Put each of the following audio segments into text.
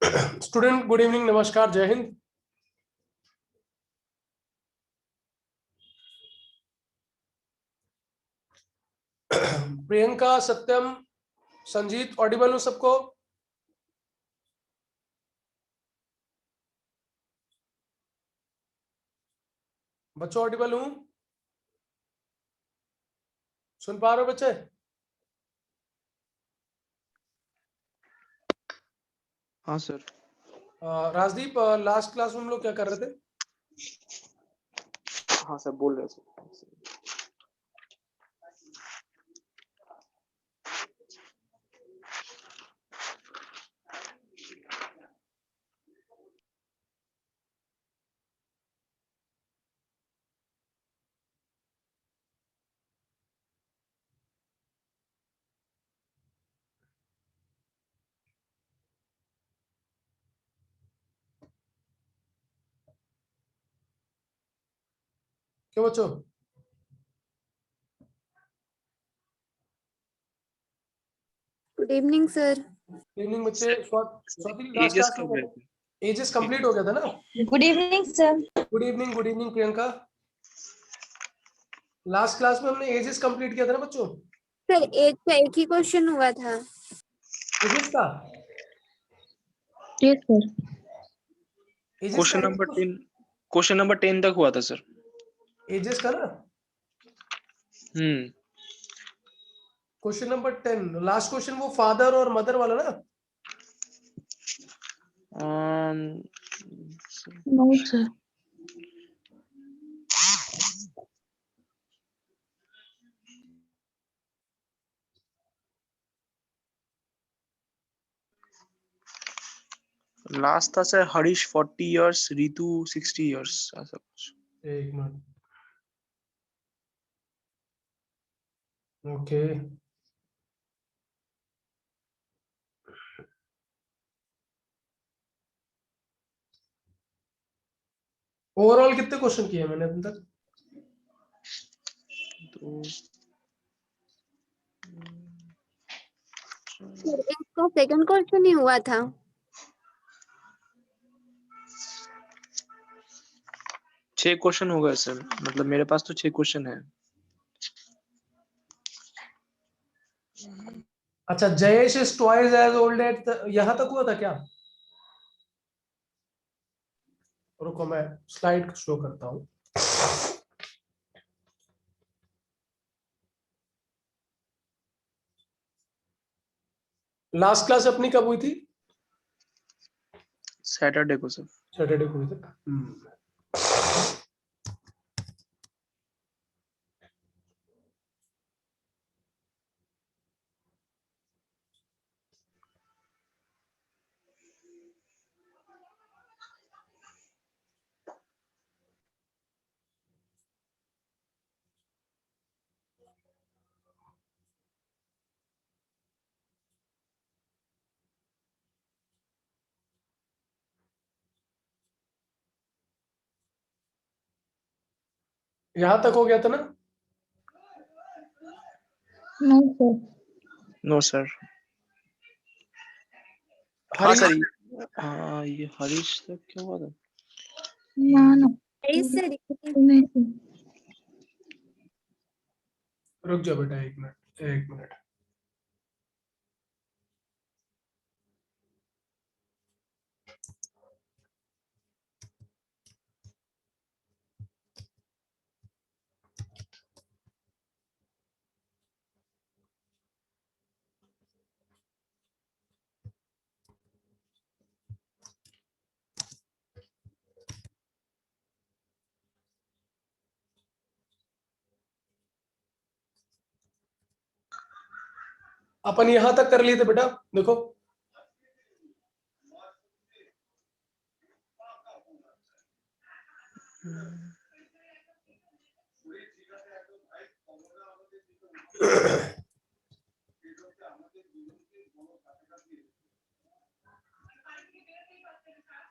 Student good evening, नमस्कार, जय हिंद। प्रियंका, सत्यम, Sanjeet, Audible हो सबको? बच्चों ऑडिबल हूँ? सुन पा रहे हो बच्चे? हाँ सर। राजदीप, लास्ट क्लास में हम लोग क्या कर रहे थे? हाँ सर, बोल रहे सर। क्यों बच्चों? Good evening sir. इवनिंग बच्चे। स्वाति, लास्ट एजेस क्लास कर रहे में थे। एजेस कंप्लीट हो गया था ना? Good evening sir. Good evening Priyanka. Last class में हमने एजेस कंप्लीट किया था ना बच्चों? सर एक ही क्वेश्चन हुआ था। एजेस का? Yes sir. Ages question number 10 तक हुआ था सर। एजेस का ना? क्वेश्चन नंबर 10, लास्ट क्वेश्चन वो फादर और मदर वाला ना? No sir. लास्ट था sir Harish 40 years, Ritu 60 years, ऐसा कुछ। एक मिनट। ओके, ओवरऑल कितने क्वेश्चन किए मैंने अभी तक? तो सर इसका सेकंड क्वेश्चन ही हुआ था। 6 क्वेश्चन हो गए सर, मतलब मेरे पास तो 6 क्वेश्चन है। अच्छा, Jayesh is twice as old at, यहां तक हुआ था क्या? रुको मैं स्लाइड शो करता हूँ। लास्ट क्लास अपनी कब हुई थी? सैटरडे को सर। सैटरडे को हुई थी। यहां तक हो गया था ना? No sir. No sir. हाँ हरीश, सर, ये हरीश तक क्या हुआ था? ना ना। सर नहीं सर। रुक जाओ बेटा, एक मिनट एक मिनट। अपन यहां तक कर लिए थे बेटा, देखो।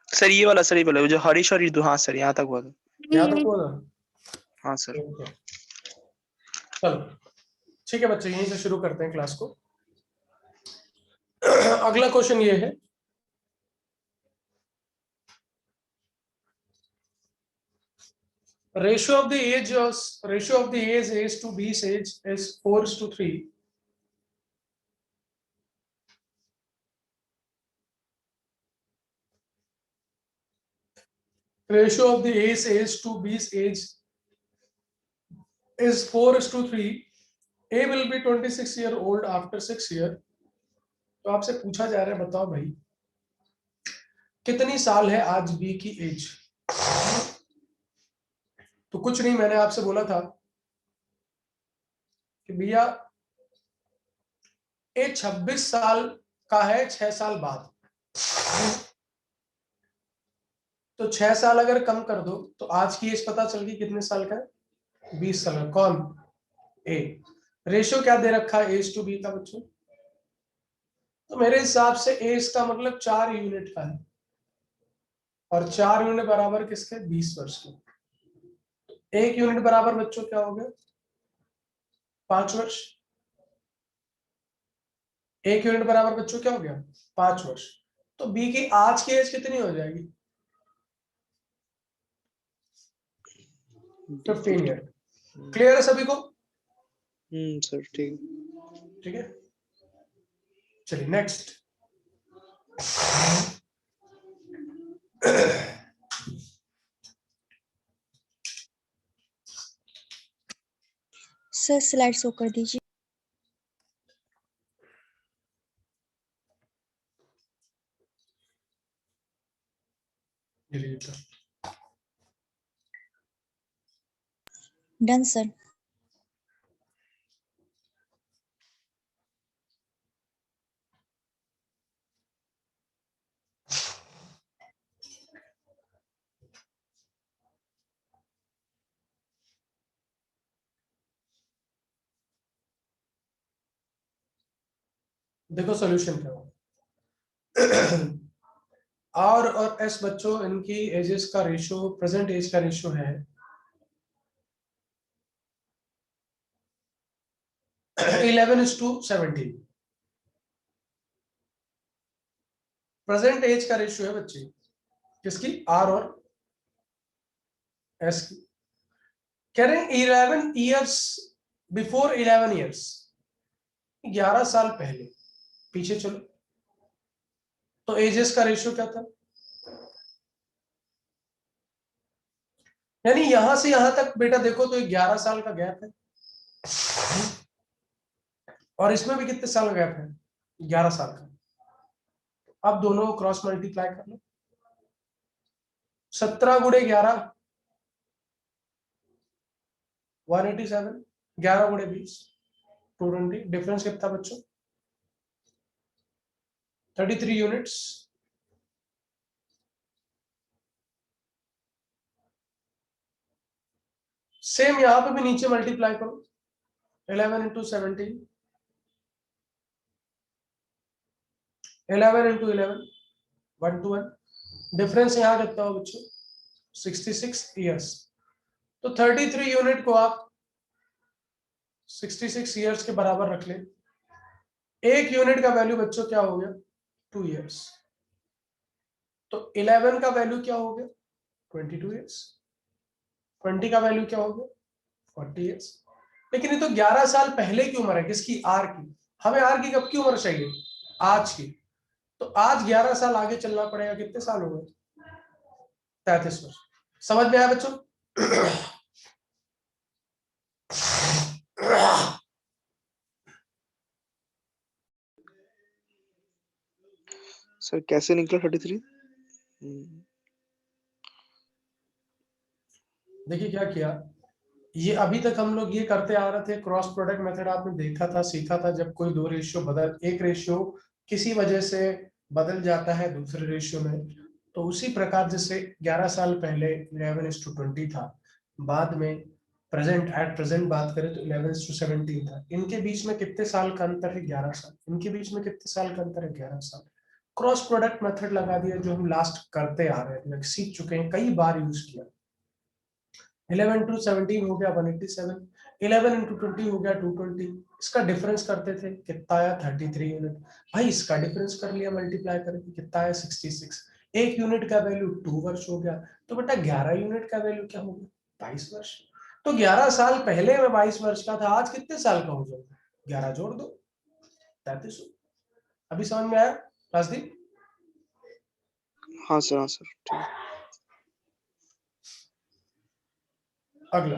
सर ये वाला जो हरीश और रितु, हाँ सर यहाँ तक हुआ था। यहां तक हुआ था? हाँ सर। ओके, चलो ठीक है बच्चे, यहीं से शुरू करते हैं क्लास को। अगला क्वेश्चन ये है, Ratio of the age A to B's age is 4:3. Ratio of the A's age to B's age is 4:3. A will be 26-year-old after 6 years. तो आपसे पूछा जा रहा है, बताओ भाई कितनी साल है आज बी की एज। तो कुछ नहीं, मैंने आपसे बोला था कि भैया ए 26 साल का है 6 साल बाद, तो 6 साल अगर कम कर दो तो आज की एज पता चल गई कितने साल का है, 20 साल का। कौन? ए। रेशियो क्या दे रखा है एज टू बी का बच्चों? तो मेरे हिसाब से एज का मतलब 4 यूनिट का है, और 4 यूनिट बराबर किसके? 20 वर्ष के। 1 यूनिट बराबर बच्चों क्या हो गया? 5 वर्ष। 1 यूनिट बराबर बच्चों क्या हो गया? 5 वर्ष। तो बी की आज की एज कितनी हो जाएगी? 15 ईयर। क्लियर है सभी को? सर ठीक। ठीक है, चलिए नेक्स्ट। सर स्लाइड शो कर दीजिए। Done sir. देखो सॉल्यूशन क्या हो। आर और एस बच्चों, इनकी एजेस का रेशियो, प्रेजेंट एज का रेशियो है 11:17। प्रेजेंट एज का रेशियो है बच्चे किसकी? आर और एस की। कह रहे हैं 11 ईयर्स बिफोर 11 ईयर्स, 11 साल पहले। पीछे चलो, तो एजेस का रेशियो क्या था? यानी यहां से यहां तक बेटा देखो तो 11 साल का गैप है, और इसमें भी कितने साल का गैप है? 11 साल का। अब दोनों को क्रॉस मल्टीप्लाई कर लो। 17 गुणे 11 187, 11 गुणे 20 220। डिफरेंस कितना बच्चों? 33 यूनिट्स। सेम यहां पे भी नीचे मल्टीप्लाई करो, 11 इंटू 17, 11 इंटू 11, 1 to 1। डिफरेंस यहां कितना हो बच्चों? 66 ईयर्स। तो 33 यूनिट को आप 66 ईयर्स के बराबर रख ले। 1 यूनिट का वैल्यू बच्चों क्या हो गया? 2 ईयर्स। तो 11 का वैल्यू क्या हो गया? 22 ईयर्स। 20 का वैल्यू क्या हो गया? 40 ईयर्स। लेकिन ये तो 11 साल पहले की उम्र है किसकी? आर की। हमें आर की कब की उम्र चाहिए? आज की। तो आज 11 साल आगे चलना पड़ेगा। कितने साल हो गए? 33 वर्ष। समझ में आया बच्चों? सर कैसे निकला 33? देखिए क्या किया, ये अभी तक हम लोग ये करते आ रहे थे। क्रॉस प्रोडक्ट मेथड आपने देखा था, सीखा था। जब कोई दो रेशियो बदल, एक रेशियो किसी वजह से बदल जाता है दूसरे रेशियो में, तो उसी प्रकार जैसे 11 साल पहले 11:20 था, बाद में एट प्रेजेंट बात करें तो 11:17 था। इनके बीच में कितने साल का अंतर है? 11 साल। इनके बीच में कितने साल का अंतर है? 11 साल। क्रॉस प्रोडक्ट मेथड लगा दिया, जो हम लास्ट करते आ रहे हैं, सीख चुके हैं, कई बार यूज किया। 11 into 17 हो गया 187, 11 into 20 हो गया 220। इसका डिफरेंस करते थे, कितना आया? 33 यूनिट। भाई इसका डिफरेंस कर लिया मल्टीप्लाई करके, कितना आया? 66। 1 यूनिट का वैल्यू 2 वर्ष हो गया। तो बेटा 11 यूनिट का वैल्यू क्या हो गया? 22 वर्ष। तो 11 साल पहले मैं 22 वर्ष का था, आज कितने साल का हो जाऊंगा? 11 जोड़ दो, 33। अभी समझ में आया राजदीप? हाँ सर, हाँ सर, ठीक है। अगला,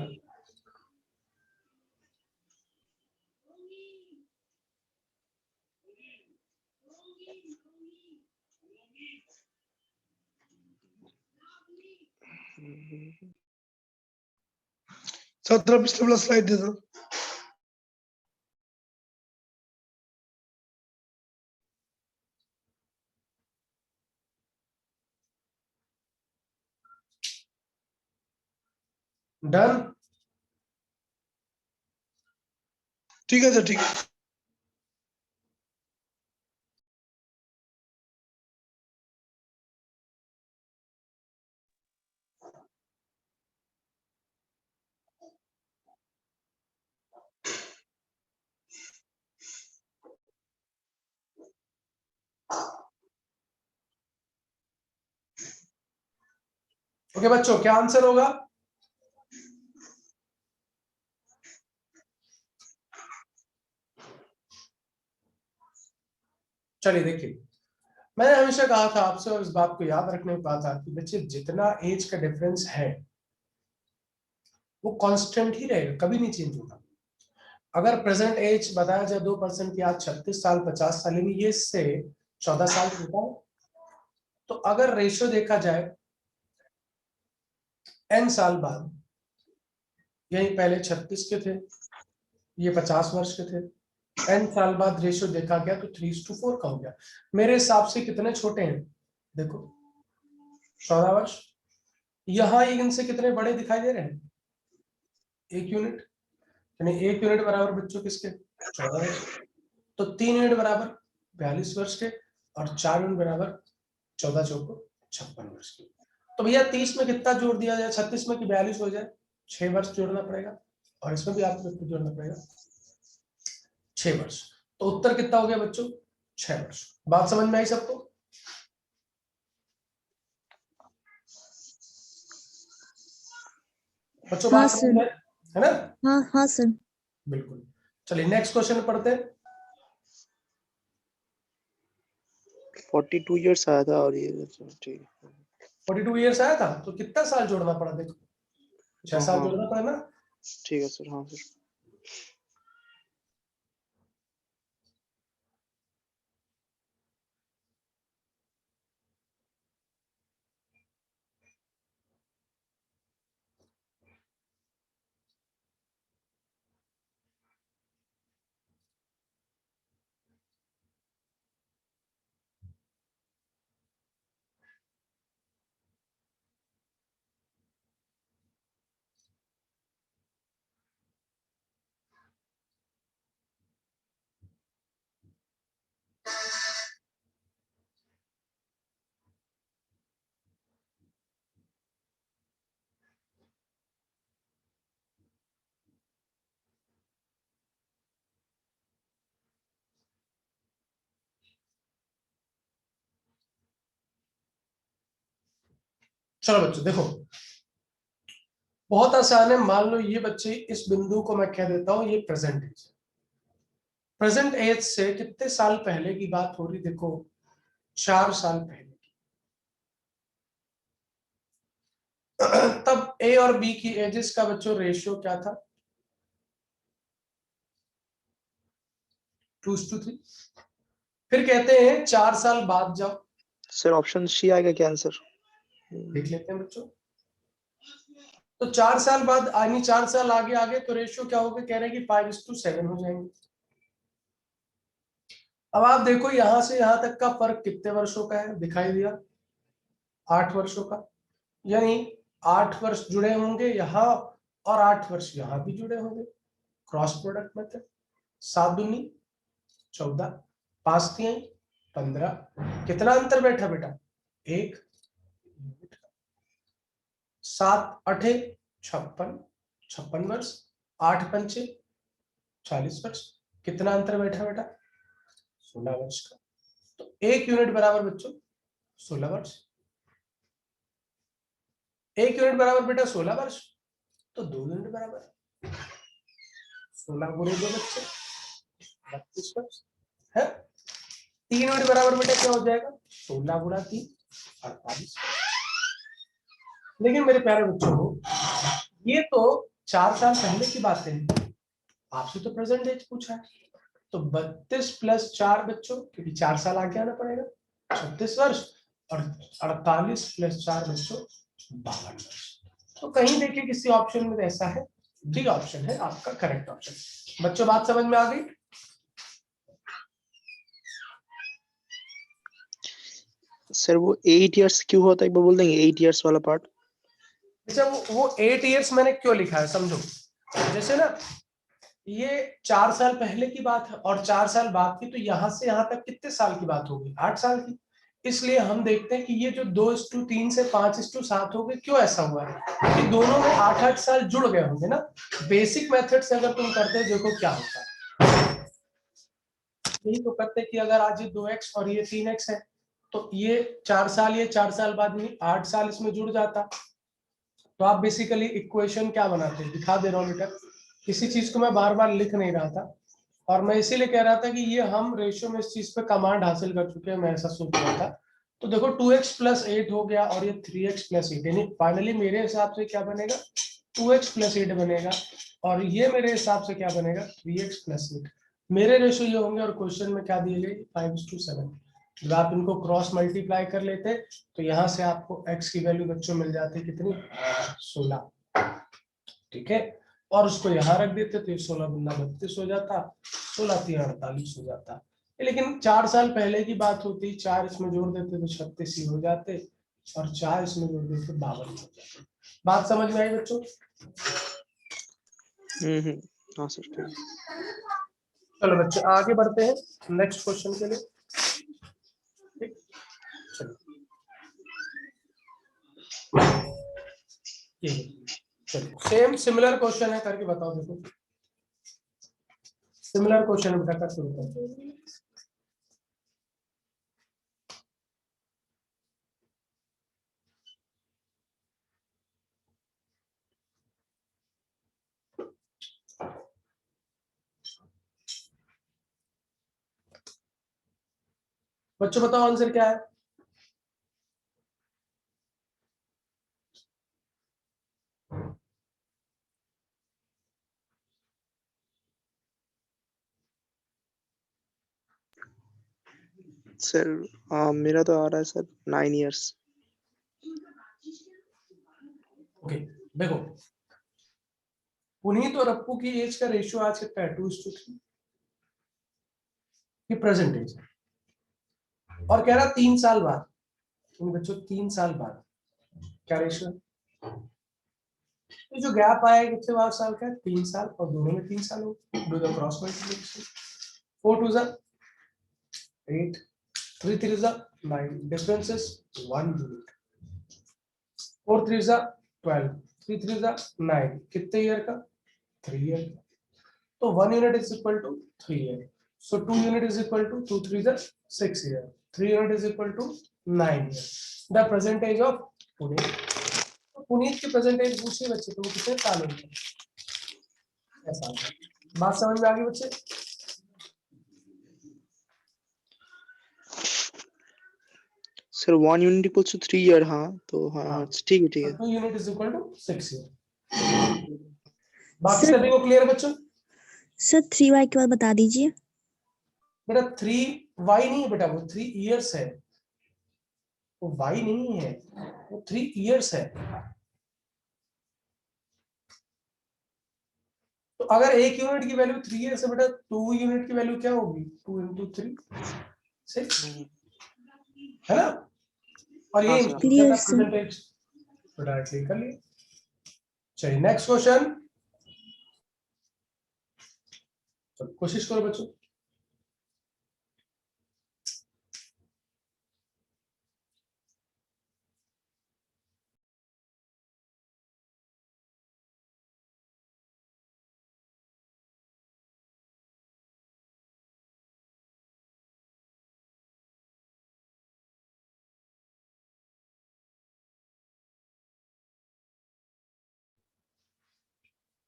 सर थोड़ा पिछले वाला स्लाइड दे दो। डन। ठीक है सर, ठीक है। ओके बच्चों, क्या आंसर होगा? चलिए देखिए, मैंने हमेशा कहा था आपसे और इस बात को याद रखने को कहा था कि बच्चे जितना एज का डिफरेंस है वो कांस्टेंट ही रहेगा, कभी नहीं चेंज होगा। अगर प्रेजेंट एज बताया जाए 2% की, आज 36 साल 50 साल, यानी ये इससे 14 साल छोटा है। तो अगर रेशियो देखा जाए n साल बाद, यही पहले 36 के थे, ये 50 वर्ष के थे, n साल बाद रेशियो देखा गया तो 3:4 का हो गया। मेरे हिसाब से कितने छोटे हैं देखो, 14 वर्ष। यहां इनसे कितने बड़े दिखाई दे रहे हैं? 1 यूनिट, यानी 1 यूनिट बराबर बच्चों किसके? 14 वर्ष। तो 3 यूनिट बराबर 42 वर्ष के, और 4 यूनिट बराबर 14 चौको 56 वर्ष के। तो भैया 30 में कितना जोड़ दिया जाए? 36 में कि 42 हो जाए? 6 वर्ष जोड़ना पड़ेगा, और इसमें भी आपको कितना जोड़ना पड़ेगा? 6 वर्ष। तो उत्तर कितना हो गया बच्चों? 6 वर्ष। बात समझ में आई सबको? बच्चों हाँ बात समझ सर। में है ना? हाँ हाँ सर। बिल्कुल। चलिए नेक्स्ट क्वेश्चन पढ़ते हैं। 42 इयर्स आया था, और ये ठीक है। 42 ईयर्स आया था, तो कितना साल जोड़ना पड़ा? देखो 6 साल हाँ, जोड़ना पड़ा ना। ठीक है सर, हाँ सर। चलो बच्चों देखो, बहुत आसान है। मान लो ये बच्चे, इस बिंदु को मैं कह देता हूं ये प्रेजेंट एज। प्रेजेंट एज से कितने साल पहले की बात हो रही? देखो 4 साल पहले की। तब ए और बी की एजेस का बच्चों रेशियो क्या था? 2:3। फिर कहते हैं 4 साल बाद जाओ, सर ऑप्शन सी आएगा क्या आंसर? देख लेते हैं बच्चों। तो 4 साल बाद, यानी 4 साल आगे आगे, तो रेशियो क्या होगा? कह रहे हैं कि 5:7 हो जाएंगे। अब आप देखो यहां से यहां तक का फर्क कितने वर्षों का है? दिखाई दिया, 8 वर्षों का। यानी 8 वर्ष जुड़े होंगे यहाँ, और 8 वर्ष यहाँ भी जुड़े होंगे। Cross product method. 7 दूनी 14, 5 3 15। कितना अंतर बैठा बेटा? 1। 7 8 56, 56 वर्ष। 8 पंचे 40 वर्ष। कितना अंतर बैठा बेटा? 16 वर्ष का। तो 1 यूनिट बराबर बच्चों 16 वर्ष। 1 यूनिट बराबर बेटा 16 वर्ष। तो 2 यूनिट बराबर 16 गुणे 2 बच्चे 32 वर्ष है। 3 यूनिट बराबर बेटा क्या हो जाएगा 16 गुणा 3 48। लेकिन मेरे प्यारे बच्चों ये तो 4 साल पहले की बात है, आपसे तो प्रेजेंट एज पूछा है। तो 32 प्लस 4 बच्चों, क्योंकि 4 साल आगे आना पड़ेगा 36 वर्ष, और 48 प्लस 4 बच्चों 52 वर्ष। तो कहीं देखिए किसी ऑप्शन में ऐसा है, डी ऑप्शन है आपका करेक्ट ऑप्शन। बच्चों बात समझ में आ गई? सर वो 8 इयर्स क्यों होता है, एक बार बोल देंगे 8 इयर्स वाला पार्ट? अच्छा वो 8 इयर्स मैंने क्यों लिखा है समझो। जैसे ना ये 4 साल पहले की बात है और 4 साल बाद की, तो यहां से यहां तक कितने साल की बात होगी 8 साल की। इसलिए हम देखते हैं कि ये जो 2:3 से 5:7 हो गए, क्यों ऐसा हुआ है कि दोनों में 8-8 साल जुड़ गए होंगे ना। बेसिक मेथड से अगर तुम करते देखो क्या होता है, यही तो करते कि अगर आज ये 2x और ये 3x है तो ये 4 साल, ये 4 साल बाद में 8 साल इसमें जुड़ जाता। तो आप बेसिकली इक्वेशन क्या बनाते हैं, दिखा दे रहा हूँ बेटा, किसी चीज को मैं बार बार लिख नहीं रहा था, और मैं इसीलिए कह रहा था कि ये हम रेशियो में इस चीज पे कमांड हासिल कर चुके हैं, मैं ऐसा सोच रहा था। तो देखो 2x प्लस 8 हो गया और ये 3x प्लस 8, यानी फाइनली मेरे हिसाब से क्या बनेगा 2x प्लस 8 बनेगा, और ये मेरे हिसाब से क्या बनेगा 3x प्लस 8। मेरे रेशियो ये होंगे, और क्वेश्चन में क्या दिए गए 5:7। जब आप इनको क्रॉस मल्टीप्लाई कर लेते तो यहाँ से आपको x की वैल्यू बच्चों मिल जाती कितनी 16, ठीक है। और उसको यहाँ रख देते तो 16 गुना 32 हो जाता, 16 3 48 हो जाता। लेकिन 4 साल पहले की बात होती, 4 इसमें जोड़ देते तो 36 ही हो जाते, और 4 इसमें जोड़ देते 52 हो जाते। बात समझ में आई बच्चों? हाँ सर ठीक है। चलो बच्चे आगे बढ़ते हैं नेक्स्ट क्वेश्चन के लिए। ठीक, चलो ये चलो सेम सिमिलर क्वेश्चन है, करके बताओ। देखो सिमिलर क्वेश्चन बेटा कर शुरू करते हैं। बच्चों बताओ आंसर क्या है। सर मेरा तो आ रहा है सर 9 इयर्स। ओके देखो पुनीत और अप्पू की एज का रेशियो आज कितना है 2:3 की प्रेजेंट एज, और कह रहा 3 साल बाद, बच्चों 3 साल बाद क्या रेशियो है। तो जो गैप आया कितने बार साल का है 3 साल, और दोनों में 3 साल हो, डू द क्रॉस मल्टीप्लिकेशन। 4 2 जा 8, 3 3 जा 9, डिफरेंस इज 1 यूनिट। 4 3 जा 12, 3 3 जा 9, कितने ईयर का 3 ईयर का। तो 1 unit is equal to 3 year, so 2 unit is equal to 2 3 is 6 year, 3 unit is equal to 9 year. The present age of Puneet, तो पुनीत की प्रेजेंट एज पूछिए बच्चे तो वो कितने साल होंगे ऐसा। बात समझ में आ गई बच्चे? Sir 1 unit equals to 3 year, हाँ तो हाँ ठीक है ठीक है। 2 unit is equal to 6 year। बाकी सर सभी को क्लियर बच्चों? सर 3y के बाद बता दीजिए। बेटा 3y नहीं है बेटा, वो 3 years है, वो y नहीं है, वो 3 years है। तो अगर 1 यूनिट की वैल्यू 3 years है बेटा, 2 यूनिट की वैल्यू क्या होगी 2 into 3 6 है ना। और ये हाँ सर। Clear, sir. परसेंटेज तो डायरेक्टली कर लिए। चलिए नेक्स्ट क्वेश्चन, कोशिश करो बच्चों।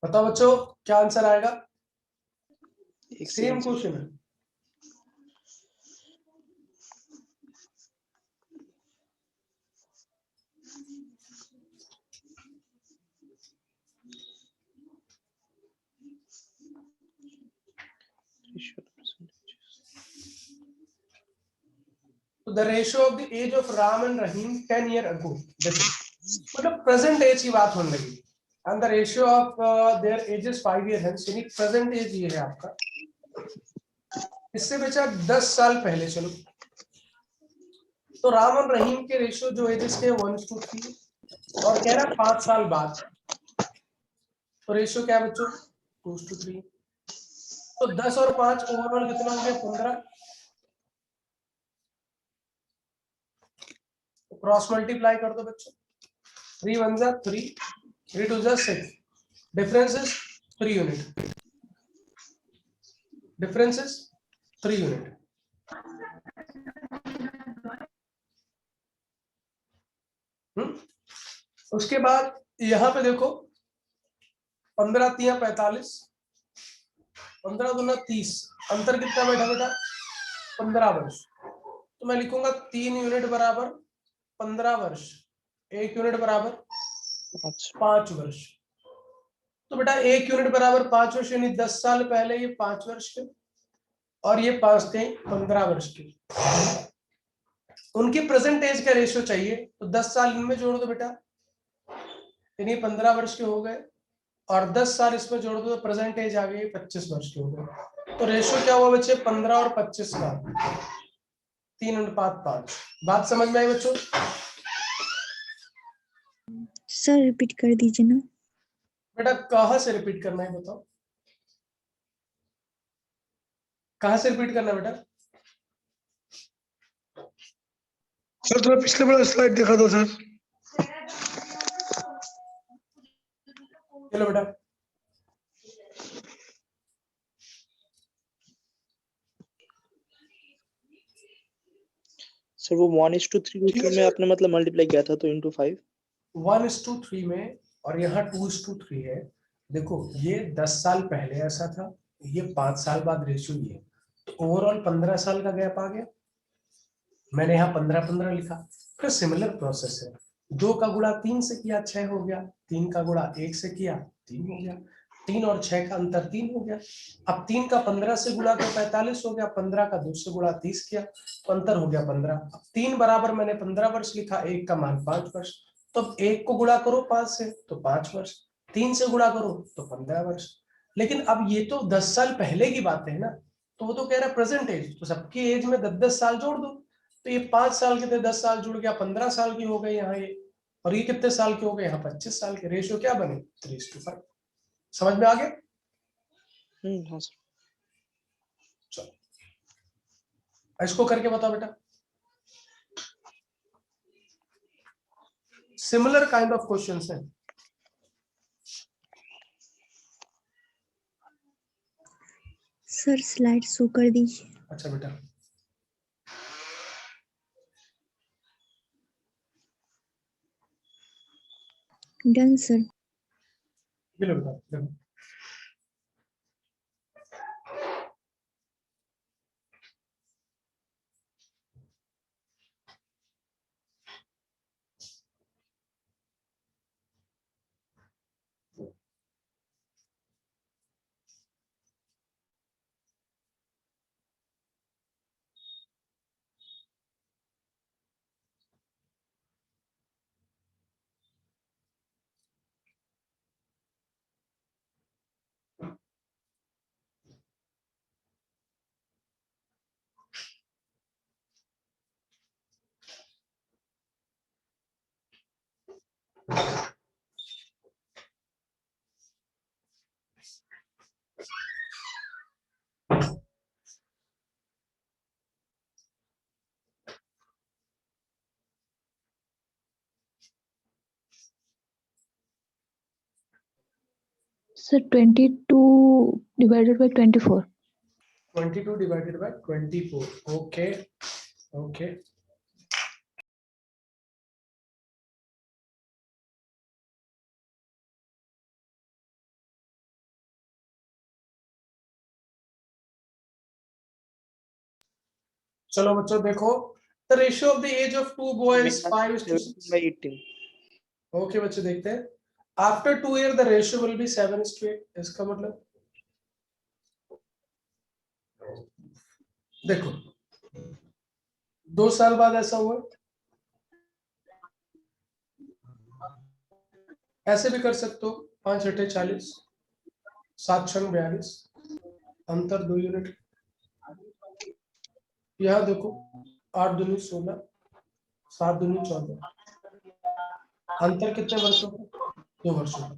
बताओ बच्चों क्या आंसर आएगा? एक सेम second, sir. क्वेश्चन है। तो the ratio of the age of Ram and Rahim 10 year ago, देखो मतलब प्रेजेंट एज की बात होने लगी, and the ratio of their ages 5 year hence, यानी प्रेजेंट एज ये है आपका। इससे बेचा 10 साल पहले, चलो तो राम और रहीम के रेशियो जो एजेस के 1:3 और कह रहा 5 साल बाद, तो रेशियो क्या है बच्चों? 2:3। तो 10 और 5 ओवरऑल कितना हो गया? 15। क्रॉस मल्टीप्लाई कर दो बच्चों, 3 1 जा 3, 3 2 जा 6, difference is 3 unit, difference is 3 unit. उसके बाद यहां पे देखो 15 3 45, 15 दूना 30, अंतर कितना बैठा बेटा? 15 वर्ष। तो मैं लिखूंगा 3 यूनिट बराबर 15 वर्ष, 1 यूनिट बराबर 5 वर्ष। तो बेटा 1 यूनिट बराबर 5 वर्ष, यानी 10 साल पहले ये 5 वर्ष के और ये 5 थे 15 वर्ष के। उनकी प्रेजेंट एज का रेशियो चाहिए, तो 10 साल इनमें जोड़ दो बेटा, यानी 15 वर्ष के हो गए, और 10 साल इसमें जोड़ दो तो प्रेजेंट एज आ गई 25 वर्ष के हो गए। तो रेशियो क्या हुआ बच्चे? 15 और 25 का 3:5। बात समझ में आई बच्चों? सर रिपीट कर दीजिए ना। बेटा कहाँ से रिपीट करना है बताओ, कहाँ से रिपीट करना है बेटा? सर थोड़ा पिछले वाला स्लाइड दिखा दो सर। चलो बेटा, सर वो 1:3 में आपने मतलब मल्टीप्लाई किया था तो इंटू 5। 1:3 में और यहाँ 2:3 है। देखो ये 10 साल पहले ऐसा था, ये 5 साल बाद रेशियो ये, तो ओवरऑल 15 साल का गैप आ गया। मैंने यहाँ 15 लिखा। फिर सिमिलर प्रोसेस है, 2 का गुणा 3 से किया 6 हो गया, 3 का गुणा 1 से किया 3 हो गया, 3 और 6 का अंतर 3 हो गया। अब 3 का 15 से गुणा तो 45 हो गया, 15 का 2 से गुणा 30 किया तो अंतर हो गया 15। अब 3 बराबर मैंने 15 वर्ष लिखा, 1 का मान 5 वर्ष, तो अब 1 को गुणा करो 5 से तो 5 वर्ष, 3 से गुणा करो तो 15 वर्ष। लेकिन अब ये तो 10 साल पहले की बात है ना, तो वो तो कह रहा है प्रेजेंट एज, तो सबकी एज में 10-10 साल जोड़ दो, तो ये 5 साल के थे, 10 साल जुड़ गया, 15 साल की हो गई यहाँ ये, और ये कितने साल के हो गए? यहाँ 25 साल के। रेशियो क्या बने? 3:5। समझ में आ गया? हाँ सर। चलो इसको करके बताओ बेटा। सिमिलर काइंड ऑफ क्वेश्चंस हैं। सर स्लाइड शो कर दीजिए। अच्छा बेटा, डन सर। ये लो बेटा देखो। Sir, 22 divided by 24. 22 divided by 24. Okay. Okay. चलो बच्चों देखो, the ratio of the age of two boys 5:6. 17/18. Okay बच्चे देखते हैं, after 2 year the ratio will be 7:8. इसका मतलब देखो 2 साल बाद ऐसा हुआ, ऐसे भी कर सकते हो, 5 8 40, 7 6 42, अंतर 2 यूनिट. यहाँ देखो 8 दूनी 16, 7 दूनी 14, अंतर कितने वर्षों का? 2 वर्षों का.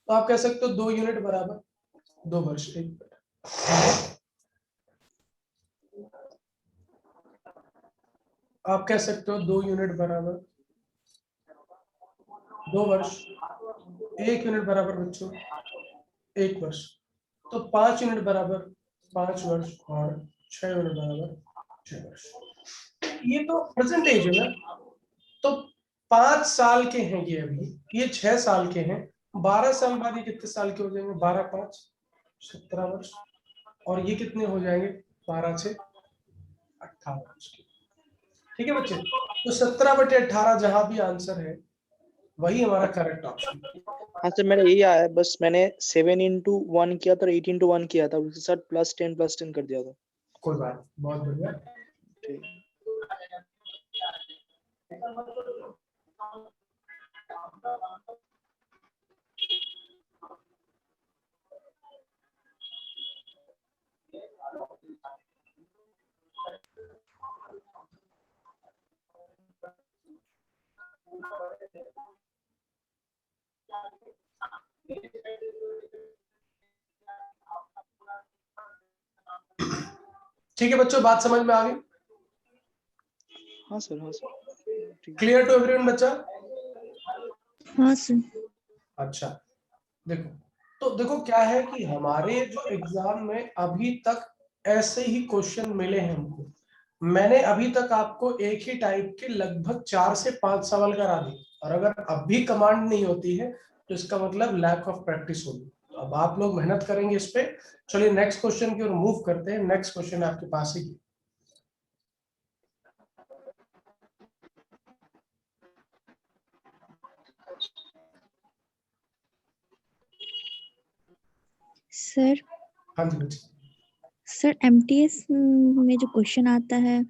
तो आप कह सकते हो 2 यूनिट बराबर 2 वर्ष. आप कह सकते हो 2 यूनिट बराबर 2 वर्ष. 1 यूनिट बराबर बच्चों 1 वर्ष. तो 5 यूनिट बराबर 5 वर्ष और 6 यूनिट बराबर 6 वर्ष. ये तो परसेंटेज है ना. तो 5 साल के हैं ये, अभी ये 6 साल के हैं. 12 साल बाद ये कितने साल के हो जाएंगे? 12 5 17 वर्ष. और ये कितने हो जाएंगे? 12 से 18 वर्ष के. ठीक है बच्चे, तो 17/18 जहां भी आंसर है वही हमारा करेक्ट ऑप्शन. हाँ सर, मेरा यही आया है, बस मैंने 7 into 1 किया था और 8 into 1 किया था, उसके साथ +10 कर दिया था. कोई बात नहीं, बहुत बढ़िया. ठीक. ठीक है बच्चों, बात समझ में आ गई? हाँ सर, हाँ सर. ठीक. क्लियर टू एवरीवन बच्चा? हाँ सर। अच्छा देखो, तो देखो क्या है कि हमारे जो एग्जाम में अभी तक ऐसे ही क्वेश्चन मिले हैं हमको. मैंने अभी तक आपको एक ही टाइप के लगभग 4 से 5 सवाल करा दिए, और अगर अब भी कमांड नहीं होती है तो इसका मतलब लैक ऑफ प्रैक्टिस होगी. तो अब आप लोग मेहनत करेंगे इस पे. चलिए नेक्स्ट क्वेश्चन की ओर मूव करते हैं. नेक्स्ट क्वेश्चन आपके पास ही. सर हाँ जी बच्चे. सर एमटीएस में जो क्वेश्चन आता है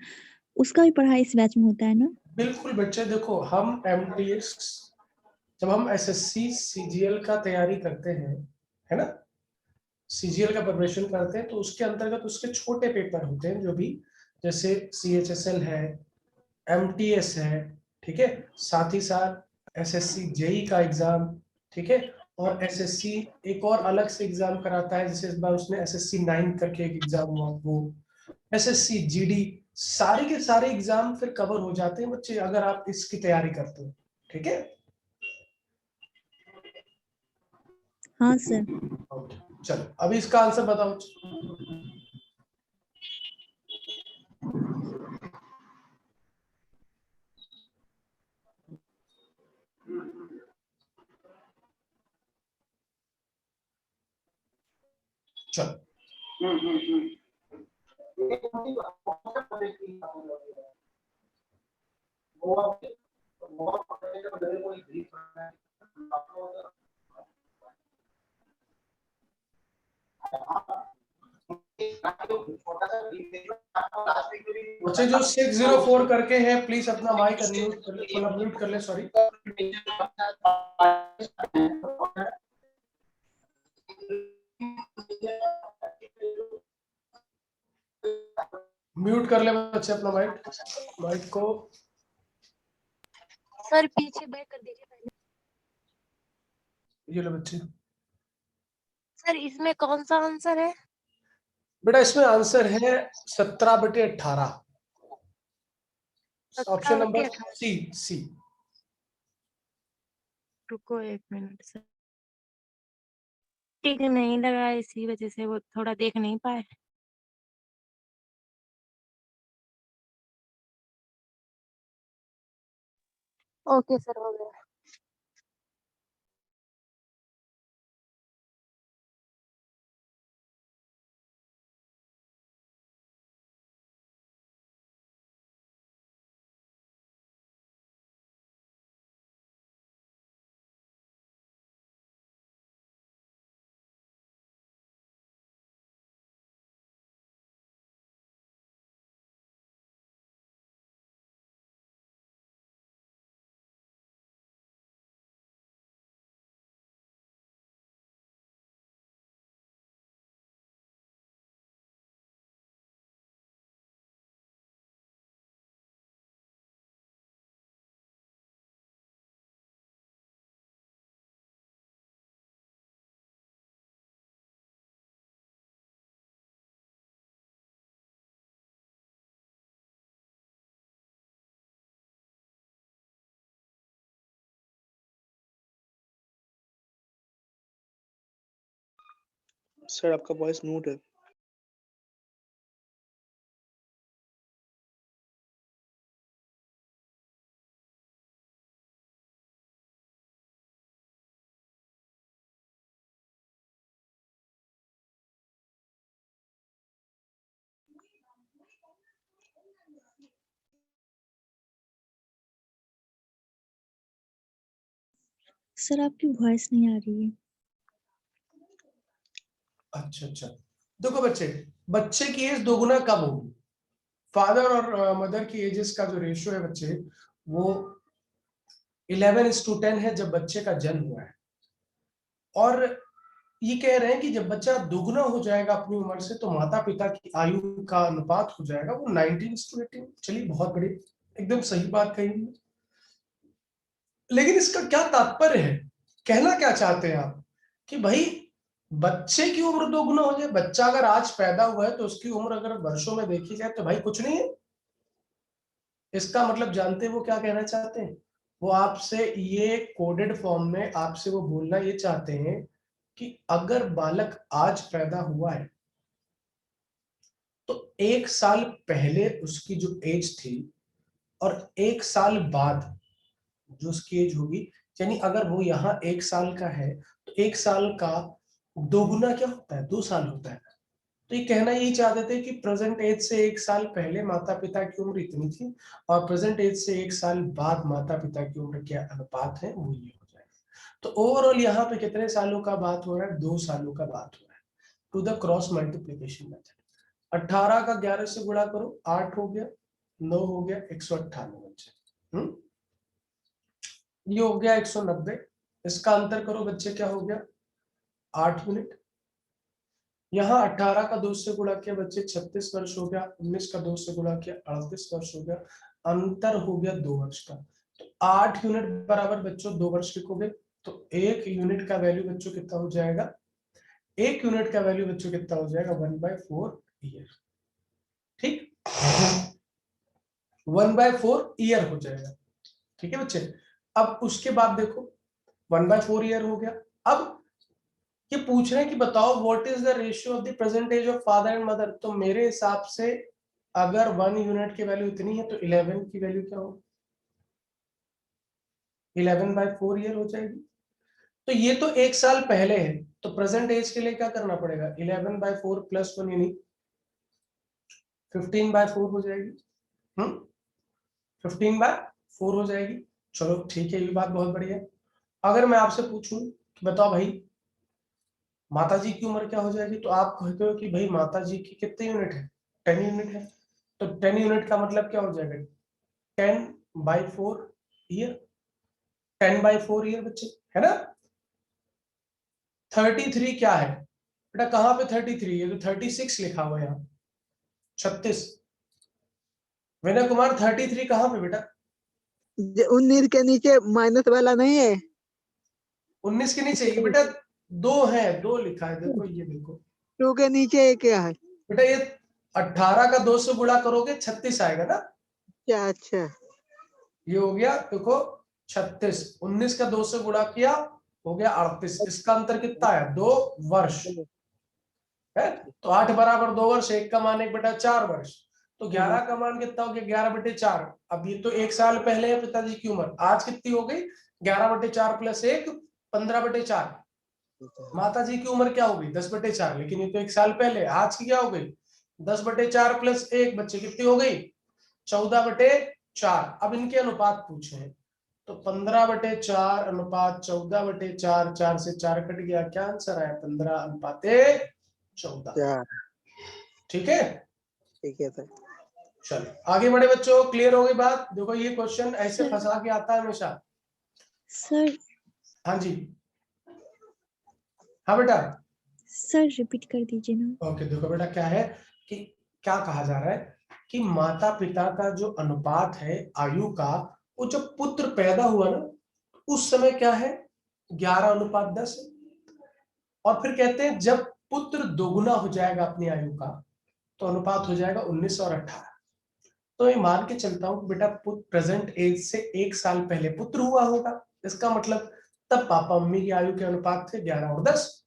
उसका भी पढ़ाई इस बैच में होता है ना? बिल्कुल बच्चे, देखो हम एमटीएस, जब हम एसएससी सीजीएल का तैयारी करते हैं, है ना, सीजीएल का प्रिपरेशन करते हैं, तो उसके अंतर्गत उसके छोटे पेपर होते हैं जो भी, जैसे सीएचएसएल है, एमटीएस है, ठीक है, साथ ही साथ एसएससी जेई का एग्जाम, ठीक है, और एसएससी एक और अलग से एग्जाम कराता है, जैसे इस बार उसने एसएससी 9 करके एक एग्जाम हुआ, वो एसएससी जीडी, सारे के सारे एग्जाम फिर कवर हो जाते हैं बच्चे अगर आप इसकी तैयारी करते हो. ठीक है. हाँ सर। ओके, चलो अभी इसका आंसर बताओ. चलो बच्चे जो 604 करके हैं, प्लीज अपना माइक अनम्यूट कर ले, मतलब म्यूट कर ले, सॉरी. म्यूट कर ले बच्चे अपना माइक, माइक को. सर पीछे बैक कर दीजिए पहले. ये लो बच्चे. सर इसमें कौन सा आंसर है? बेटा इसमें आंसर है 17/18, ऑप्शन नंबर 17/18. सी. सी. रुको 1 मिनट सर, टिक नहीं लगा इसी वजह से वो थोड़ा देख नहीं पाए. ओके सर, हो गया. सर आपका वॉइस म्यूट है। सर आपकी वॉइस नहीं आ रही है। अच्छा, देखो बच्चे की एज दोगुना कब होगी? फादर और मदर की एजेस का जो रेशियो है बच्चे, वो 11:10 है जब बच्चे का जन्म हुआ है। और ये कह रहे हैं कि जब बच्चा दुगना हो जाएगा अपनी उम्र से, तो माता पिता की आयु का अनुपात हो जाएगा वो 19:18। चलिए, बहुत बड़ी एकदम सही बात कही। लेकिन इसका क्या तात्पर्य है? कहना क्या चाहते हैं आप कि भाई बच्चे की उम्र दोगुना हो जाए? बच्चा अगर आज पैदा हुआ है तो उसकी उम्र अगर वर्षों में देखी जाए तो भाई कुछ नहीं है। इसका मतलब जानते हैं वो क्या कहना चाहते हैं? वो आपसे ये कोडेड फॉर्म में आपसे वो बोलना ये चाहते हैं कि अगर बालक आज पैदा हुआ है तो 1 साल पहले उसकी जो एज थी और 1 साल बाद जो उसकी एज होगी, यानी अगर वो यहाँ 1 साल का है तो 1 साल का दोगुना क्या होता है? 2 साल होता है। तो ये कहना यही चाहते थे कि प्रेजेंट एज से 1 साल पहले माता पिता की उम्र इतनी थी और प्रेजेंट एज से 1 साल बाद माता पिता की उम्र क्या अनुपात है वो ये हो जाएगा। तो ओवरऑल यहाँ पे कितने सालों का बात हो रहा है? 2 सालों का बात हो रहा है। To the cross multiplication method 18 का 11 से गुणा करो, 8 हो गया, 9 हो गया, 198 बच्चे। ये हो गया 190। इसका अंतर करो बच्चे, क्या हो गया? 8 यूनिट। यहाँ 18 का 2 से गुणा किया बच्चे, 36 वर्ष हो गया। 19 का 2 से गुणा किया, 38 वर्ष हो गया। अंतर हो गया 2 वर्ष का। तो 8 यूनिट बराबर बच्चों 2 वर्ष लिखोगे तो 1 यूनिट का वैल्यू बच्चों कितना हो जाएगा? 1 यूनिट का वैल्यू बच्चों कितना हो जाएगा? 1/4 ईयर। ठीक, 1/4 ईयर हो जाएगा। ठीक है बच्चे। अब उसके बाद देखो 1/4 ईयर हो गया। अब ये पूछ रहे हैं कि बताओ what is the ratio of the present age of father and mother. तो मेरे हिसाब से अगर 1 यूनिट की वैल्यू इतनी है तो 11 की वैल्यू क्या होगी? 11/4 ईयर हो जाएगी। तो ये तो 1 साल पहले है, तो प्रेजेंट एज के लिए क्या करना पड़ेगा? 11/4 + 1 यानी 15/4 हो जाएगी। 15/4 हो जाएगी। चलो ठीक है, ये बात बहुत बढ़िया है। अगर मैं आपसे पूछूं कि बताओ भाई माता जी की उम्र क्या हो जाएगी, तो आप कहते हो कि भाई माता जी की कितने यूनिट है? 10 यूनिट है। तो 10 यूनिट का मतलब क्या हो जाएगा? 10/4 ईयर। 10/4 ईयर बच्चे, है ना। 33 क्या है बेटा? कहां पे 33 है? तो 36 लिखा हुआ है यहाँ, 36। विनय कुमार 33 कहां पे बेटा? 19 के नीचे माइनस वाला नहीं है? 19 के नीचे ये बेटा 2 है, 2 लिखा है। देखो ये देखो 2 के नीचे क्या है? बेटा, ये 18 का 2 से गुणा करोगे 36 आएगा ना। अच्छा, ये हो गया देखो 36। 19 का 2 से गुणा किया हो गया 38। इसका अंतर कितना है? 2 वर्ष है। तो 8 बराबर 2 वर्ष, 1 का मान 1/4 वर्ष। तो 11 का मान कितना हो गया? 11/4। अब ये तो 1 साल पहले है पिताजी की उम्र, आज कितनी हो गई? 11/4 + 1 15/4। माता जी की उम्र क्या हो गई? 10/4। लेकिन ये तो 1 साल पहले, आज की क्या हो गई? 10/4 + 1 बच्चे कितनी हो गई? 14/4। अब इनके अनुपात पूछे हैं तो 15/4 अनुपात 14/4, 4 से 4 कट गया, क्या आंसर आया? 15:14। ठीक है, ठीक है सर। चलो आगे बढ़े बच्चों। क्लियर हो गई बात? देखो ये क्वेश्चन ऐसे फंसा के आता है हमेशा। सर हाँ जी, हाँ बेटा। सर रिपीट कर दीजिए ना। ओके, देखो बेटा क्या है कि क्या कहा जा रहा है कि माता पिता का जो अनुपात है आयु का, वो जब पुत्र पैदा हुआ ना उस समय क्या है? 11:10 है। और फिर कहते हैं जब पुत्र दोगुना हो जाएगा अपनी आयु का तो अनुपात हो जाएगा 19 और 18। तो मैं मान के चलता हूँ बेटा प्रेजेंट एज से 1 साल पहले पुत्र हुआ होगा। इसका मतलब तब पापा मम्मी की आयु के अनुपात थे 11 और 10।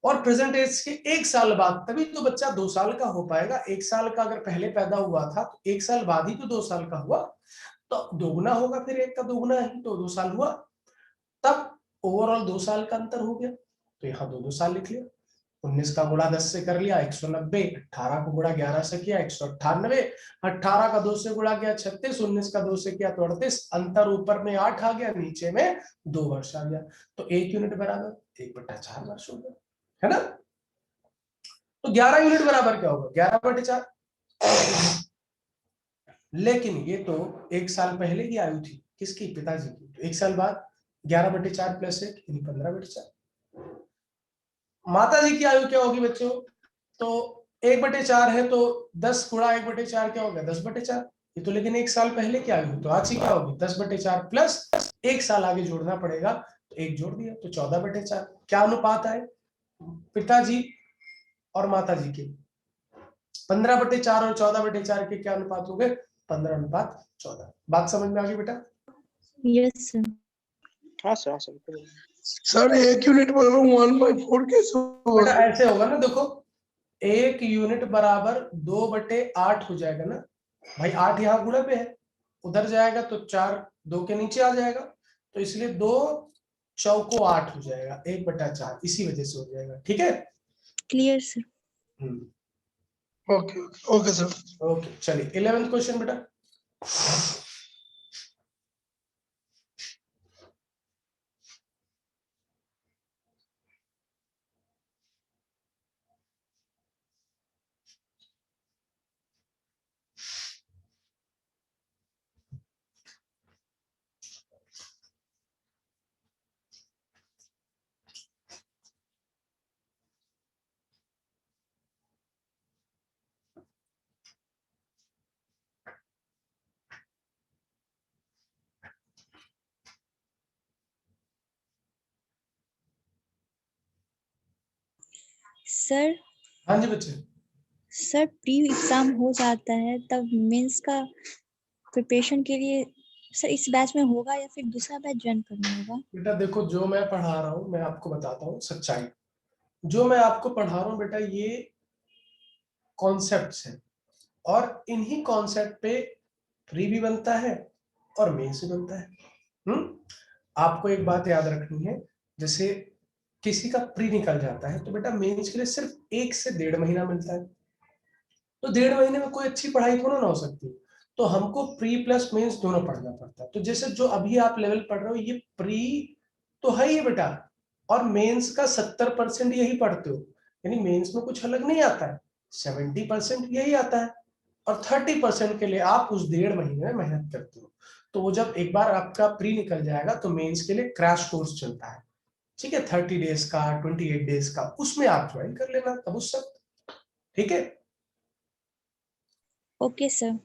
और प्रेजेंट एज के 1 साल बाद, तभी तो बच्चा 2 साल का हो पाएगा। 1 साल का अगर पहले पैदा हुआ था तो 1 साल बाद ही तो 2 साल का हुआ, तो दोगुना होगा, फिर 1 का दोगुना ही तो 2 साल हुआ, तब ओवरऑल 2 साल का अंतर हो गया। तो यहाँ 2 साल लिख लिया। 19 का गुणा 10 से कर लिया 190, 18 को गुणा 11 से किया 198, 18 का 2 से गुणा किया 36, 19 का 2 से किया तो 38, अंतर ऊपर में 8 आ गया, नीचे में 2 वर्ष आ गया, तो 1 यूनिट बराबर 1/4 वर्ष हो गया, है ना। तो 11 यूनिट बराबर क्या होगा, 11/4। लेकिन ये तो 1 साल पहले की आयु थी, किसकी, पिताजी की। तो 1 साल बाद 11/4 + 1 यानी 15/4। माता जी की आयु क्या होगी बच्चों, तो 1/4 है तो 10 गुणा 1/4 क्या होगा, 10/4। ये तो लेकिन 1 साल पहले की आयु, तो आज की क्या होगी, 10/4 + 1 साल आगे जोड़ना पड़ेगा, तो 1 जोड़ दिया तो 14/4। क्या अनुपात आए पिताजी और माता जी के, 15/4 और 14/4 के क्या अनुपात हो गए, 15:14। बात समझ में आ गई बेटा। Yes sir. हाँ सर, हाँ सर। सर 1 यूनिट बराबर 1/4 कैसे होगा बेटा सर? ऐसे होगा ना, देखो 1 यूनिट बराबर 2/8 हो जाएगा ना भाई, 8 यहाँ गुणा पे है, उधर जाएगा तो 4 2 के नीचे आ जाएगा, तो इसलिए 2 चौको 8 हो जाएगा, 1/4 इसी वजह से हो जाएगा, ठीक है। Clear sir. Okay okay sir. Okay चलिए 11th क्वेश्चन बेटा। सर हाँ जी बच्चे। सर प्री एग्जाम हो जाता है तब मेंस का प्रिपरेशन के लिए सर इस बैच में होगा या फिर दूसरा बैच ज्वाइन करना होगा? बेटा देखो, जो मैं पढ़ा रहा हूँ मैं आपको बताता हूँ सच्चाई। जो मैं आपको पढ़ा रहा हूँ बेटा, ये कॉन्सेप्ट्स हैं, और इन्हीं कॉन्सेप्ट पे प्री भी बनता है और मेंस भी बनता है। आपको एक बात याद रखनी है, जैसे किसी का प्री निकल जाता है तो बेटा मेंस के लिए सिर्फ 1 से 1.5 महीना मिलता है, तो 1.5 महीने में कोई अच्छी पढ़ाई थोड़ा ना हो सकती, तो हमको प्री प्लस मेंस दोनों पढ़ना पड़ता है। तो जैसे जो अभी आप लेवल पढ़ रहे हो, ये प्री तो है ही बेटा, और मेंस का 70% यही पढ़ते हो, यानी मेंस में कुछ अलग नहीं आता है, 70% यही आता है, और 30% के लिए आप उस 1.5 महीने में मेहनत करते हो। तो वो जब एक बार आपका प्री निकल जाएगा तो मेंस के लिए क्रैश कोर्स चलता है, ठीक है, 30 डेज का, 28 डेज का, उसमें आप ज्वाइन कर लेना तब उस सब, ठीक है। Okay sir.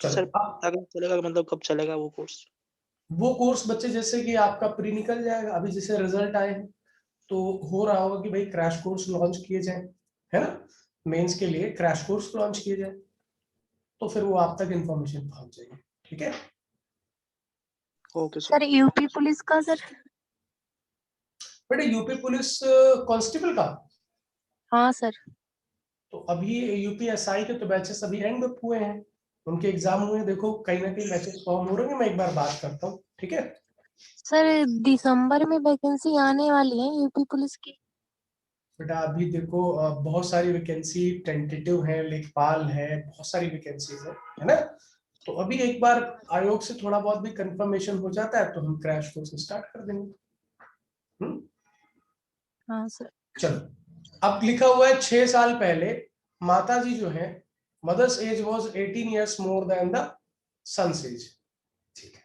सर चलो अगर चलेगा, मतलब कब चलेगा वो कोर्स? वो कोर्स बच्चे जैसे कि आपका प्री निकल जाएगा, अभी जैसे रिजल्ट आए हैं तो हो रहा होगा कि भाई क्रैश कोर्स लॉन्च किए जाए, है ना, मेंस के लिए क्रैश कोर्स लॉन्च किए जाए, तो फिर वो आप तक इंफॉर्मेशन पहुंच जाएगी, ठीक है। Okay sir. Sir UP police का सर? बेटे यूपी पुलिस कांस्टेबल का, हाँ सर। तो अभी यूपीएसआई के तो बैचेस अभी एंड अप हुए हैं, उनके एग्जाम हुए हैं, देखो कहीं ना कहीं बैचेस फॉर्म हो रहे हैं, मैं एक बार बात करता हूँ, ठीक है। सर दिसंबर में वैकेंसी आने वाली है यूपी पुलिस की। बेटा अभी देखो बहुत सारी वैकेंसी टेंटेटिव है, लेखपाल है, बहुत सारी वैकेंसीज है ना। तो अभी एक बार आयोग से थोड़ा बहुत भी कंफर्मेशन हो जाता है तो हम क्रैश कोर्स स्टार्ट कर देंगे। हाँ सर। चलो अब लिखा हुआ है 6 साल पहले माता जी जो है, mother's age was 18 years more than the son's age, ठीक है।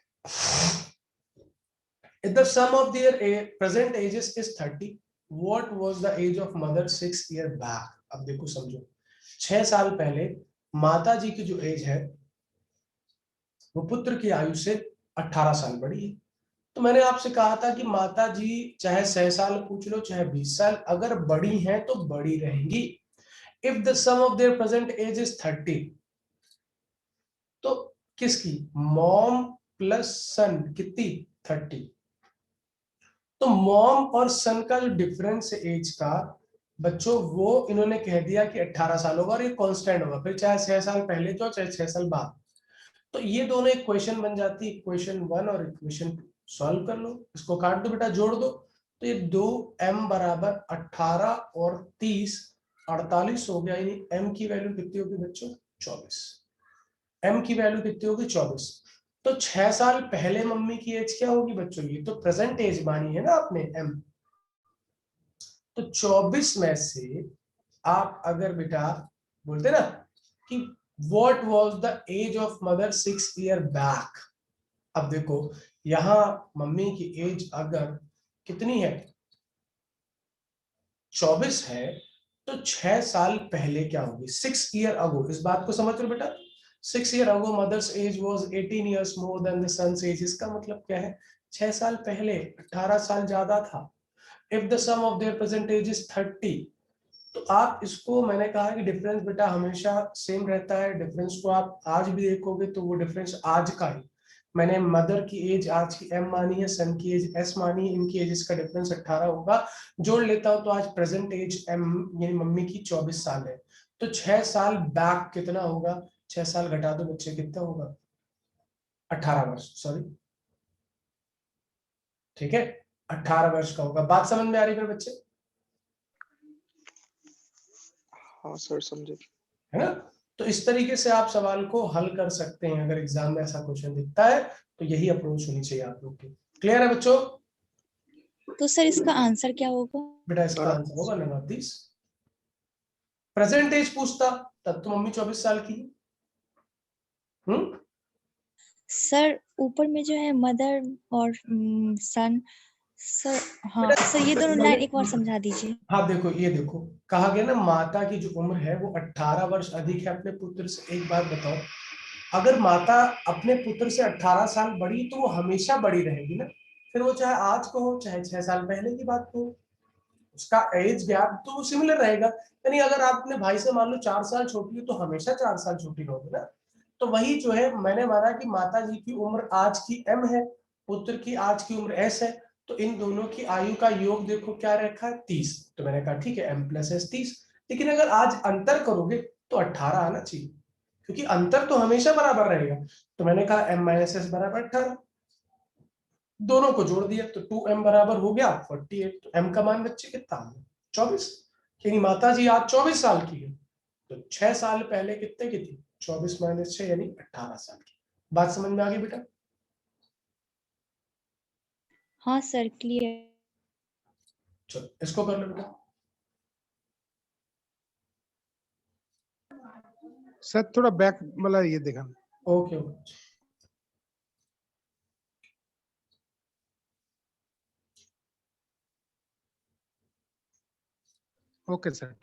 If the sum of their present ages is 30, what was the age of mother 6 years back? अब देखो समझो, 6 साल पहले माता जी की जो एज है वो पुत्र की आयु से 18 साल बड़ी है। तो मैंने आपसे कहा था कि माता जी चाहे 6 साल पूछ लो चाहे 20 साल, अगर बड़ी हैं तो बड़ी रहेंगी। If the sum of their present age is 30, तो किसकी, मॉम प्लस सन कितनी, 30, तो मॉम और सन का जो डिफरेंस है एज का बच्चों, वो इन्होंने कह दिया कि 18 साल होगा और ये कांस्टेंट होगा, फिर चाहे 6 साल पहले तो चाहे 6 साल बाद। तो ये दोनों इक्वेशन बन जाती है, इक्वेशन 1 और इक्वेशन 2। सॉल्व कर लो, इसको काट दो बेटा, जोड़ दो। तो ये 2m बराबर 18 और 30 48 हो गया। यानी m की वैल्यू कितनी होगी बच्चों? 24। m की वैल्यू कितनी होगी? 24। तो 6 साल पहले मम्मी की एज क्या होगी बच्चों? ये तो प्रेजेंट एज मानी है ना आपने m। तो 24 में से आप अगर बेटा बोलते ना कि what was the age of mother 6 year back, अब देखो यहां मम्मी की एज अगर कितनी है? 24 है, तो 6 साल पहले क्या होगी? 6 ईयर अगो। इस बात को समझ लो बेटा, 6 year ago mother's age was 18 years more than the son's age. इसका मतलब क्या है? 6 साल पहले 18 साल ज्यादा था। If the sum of their present age is 30, तो आप इसको, मैंने कहा कि डिफरेंस बेटा हमेशा सेम रहता है। डिफरेंस को आप आज भी देखोगे तो वो डिफरेंस आज का है। मैंने मदर की एज आज की m मानी है, सन की एज s मानी है, इनकी एज का डिफरेंस 18 होगा। जोड़ लेता हूं तो आज प्रेजेंट एज m यानी मम्मी की 24 साल है। तो 6 साल बैक कितना होगा? 6 साल घटा दो बच्चे, कितना होगा? 18 वर्ष, सॉरी, ठीक है, 18 वर्ष का होगा। बात समझ में आ रही है बच्चे? हाँ सर समझे। है ना? तो इस तरीके से आप सवाल को हल कर सकते हैं। अगर एग्जाम में ऐसा क्वेश्चन दिखता है तो यही अप्रोच होनी चाहिए आप लोग की। क्लियर है बच्चों? तो सर इसका आंसर क्या होगा? बेटा इसका आंसर होगा नंबर 30। प्रेजेंट एज पूछता तब तो मम्मी 24 साल की। सर ऊपर में जो है मदर और सन, सर हाँ सर ये दोनों लाइन एक बार समझा दीजिए। हाँ देखो, ये देखो कहा गया ना, माता की जो उम्र है वो 18 वर्ष अधिक है अपने पुत्र से। एक बात बताओ, अगर माता अपने पुत्र से 18 साल बड़ी तो वो हमेशा बड़ी रहेगी ना, फिर वो चाहे आज को हो चाहे 6 साल पहले की बात हो, उसका एज गैप तो सिमिलर रहेगा। यानी अगर आप अपने भाई से मान लो 4 साल छोटी हो तो हमेशा 4 साल छोटी रहोगे ना। तो वही जो है, मैंने माना कि माता जी की उम्र आज की m है, पुत्र की आज की उम्र s है, तो इन दोनों की आयु का योग देखो क्या रखा है? 30। तो मैंने कहा ठीक है, m + s 30। लेकिन अगर आज अंतर करोगे तो 18 आना चाहिए, क्योंकि अंतर तो हमेशा बराबर रहेगा। तो मैंने कहा m - s बराबर 18। दोनों को जोड़ दिया तो 2m बराबर हो गया 48। तो m का मान बच्चे कितना हो गया? 24। यानी माता जी आज 24 साल की है, तो 6 साल पहले कितने की थी? 24 - 6 यानी 18 साल की। बात समझ में आ गई बेटा? हाँ सर क्लियर। चलो इसको कर लो बेटा। सर थोड़ा बैक मतलब ये देखा। Okay okay. Okay sir.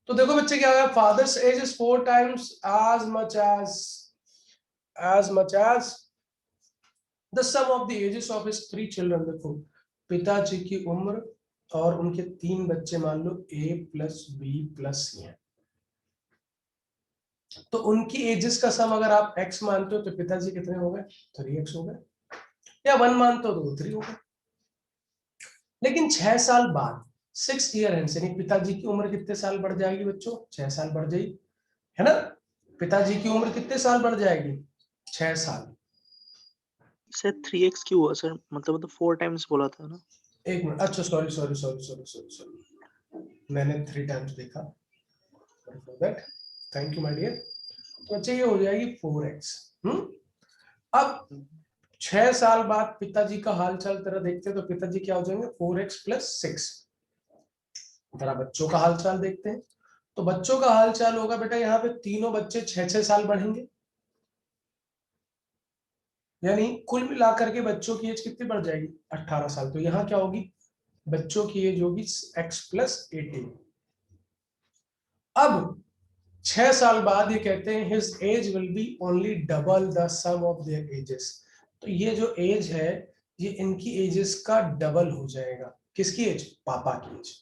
तो देखो बच्चे क्या है, father's age is 4 times as much as the sum of the ages of his 3 children। देखो पिताजी की उम्र और उनके 3 बच्चे मान लो a + b + c हैं, तो उनकी एजेस का सम अगर आप x मानते हो तो पिताजी कितने हो गए? 3x हो गए, या 1 मानते हो तो 3 हो गए। लेकिन 6 साल बाद 6 ईयर है, यानी पिताजी की उम्र कितने साल बढ़ जाएगी बच्चों? 6 साल बढ़ जाएगी, है ना? पिताजी की उम्र कितने साल बढ़ जाएगी? 6 साल। सर 3x क्यों हुआ सर? मतलब तो 4 टाइम्स बोला था ना। एक मिनट, अच्छा सॉरी, मैंने 3 टाइम्स देखा, for that thank you my dear. तो अच्छा ये हो जाएगी 4x। अब 6 साल बाद पिताजी का हालचाल तेरा देखते हैं, तो पिताजी क्या हो जाएंगे? 4x + 6। जरा बच्चों का हालचाल देखते हैं। तो बच्चों का हालचाल होगा बेटा, यहाँ पे तीनों बच्चे 6-6 साल बढ़ेंगे, यानी कुल मिलाकर के बच्चों की एज कितनी बढ़ जाएगी? 18 साल। तो यहाँ क्या होगी? बच्चों की एज होगी x+18। अब 6 साल बाद ये कहते हैं his age will be only double the sum of their ages. तो ये जो एज है ये इनकी एजेस का डबल हो जाएगा। किसकी एज? पापा की एज।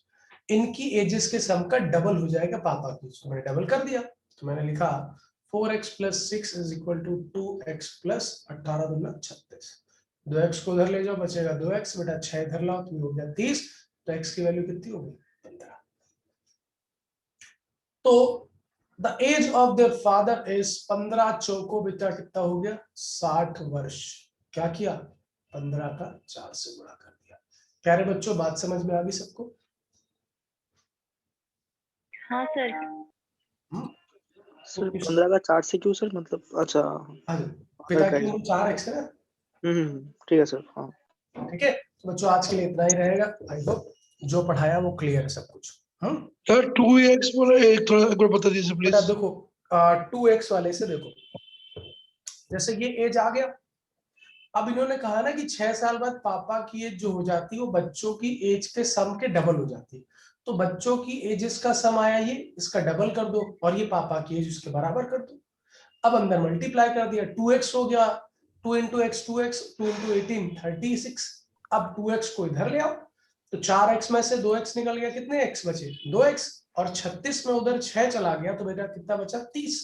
इनकी एजेस के सम का डबल हो जाएगा पापा की एज। तो मैंने डबल कर दिया, तो मैंने लिखा 4x + 6 = 2x + 18 दूना 36। 2x को उधर ले जाओ, बचेगा 2x, बेटा 6 इधर लाओ तो ये हो गया 30। तो x की वैल्यू कितनी होगी? 15। तो the age of their father is 15 चौको बेटा कितना हो गया? 60 वर्ष। क्या किया? 15 का 4 से गुणा कर दिया। प्यारे बच्चों, बात समझ में आ गई सबको? हाँ सर। सर 15 का 4 से क्यों सर? मतलब अच्छा पिता की उम्र 4x है ना? ठीक है सर। हाँ ठीक है, तो बच्चों आज के लिए इतना ही रहेगा। आई होप जो पढ़ाया वो क्लियर है सब कुछ। सर 2x बोला, एक थोड़ा एक बार बता दीजिए बेटा प्लीज। देखो 2x वाले से देखो, जैसे ये एज आ गया। अब इन्होंने कहा ना कि 6 साल बाद पापा की एज जो हो जाती है वो बच्चों की एज के सम के डबल हो जाती है। तो बच्चों की एजेस का सम आया ये, इसका डबल कर दो और ये पापा की एज उसके बराबर कर दो। अब अंदर मल्टीप्लाई कर दिया, 2x हो गया, 2 × x 2x, 2 × 18 36। अब 2x को इधर ले आओ, तो 4x में से 2x निकल गया, कितने x बचे? 2x। और 36 में उधर 6 चला गया तो बेटा कितना बचा? 30।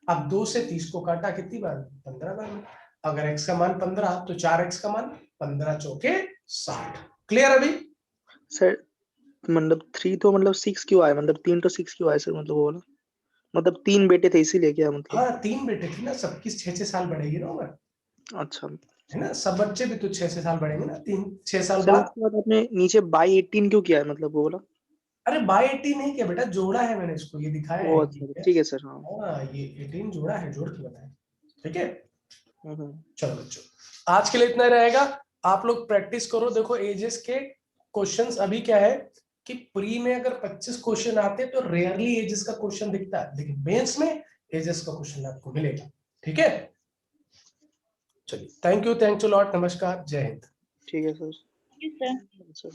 अब 2 से 30 को काटा कितनी बार? 15 बार में। अगर x का मान 15 तो 4x का मान 15 चौके 60। क्लियर अभी? सर मतलब 3 तो मतलब 6 क्यों आया? मतलब 3 तो 6 क्यों आया सर? मतलब वो वाला मतलब 3 बेटे थे इसीलिए क्या मतलब? हाँ 3 बेटे थे ना, सबकी 6-6 साल बढ़ेगी ना उम्र, अच्छा है ना? सब बच्चे भी तो 6-6 साल बढ़ेंगे ना, 3-6 साल सर। बाद। उसके बाद आपने नीचे बाई 18 क्यों किया है? मतलब वो वाला अरे बाय 18 नहीं किया बेटा, जोड़ा है मैंने इसको, ये दिखाया वो है। अच्छा ठीक है सर। हाँ हाँ ये 18 जोड़ा है, जोड़ के बताया। ठीक है, हम्म। चलो बच्चों आज के लिए इतना ही रहेगा। आप लोग प्रैक्टिस करो। देखो एजेस के क्वेश्चंस अभी क्या है कि प्री में अगर 25 क्वेश्चन आते तो रेयरली एजेस का क्वेश्चन दिखता है, लेकिन मेंस में एजेस का क्वेश्चन आपको मिलेगा। ठीक है, चलिए थैंक यू लॉट, नमस्कार, जय हिंद। ठीक है सर। सर।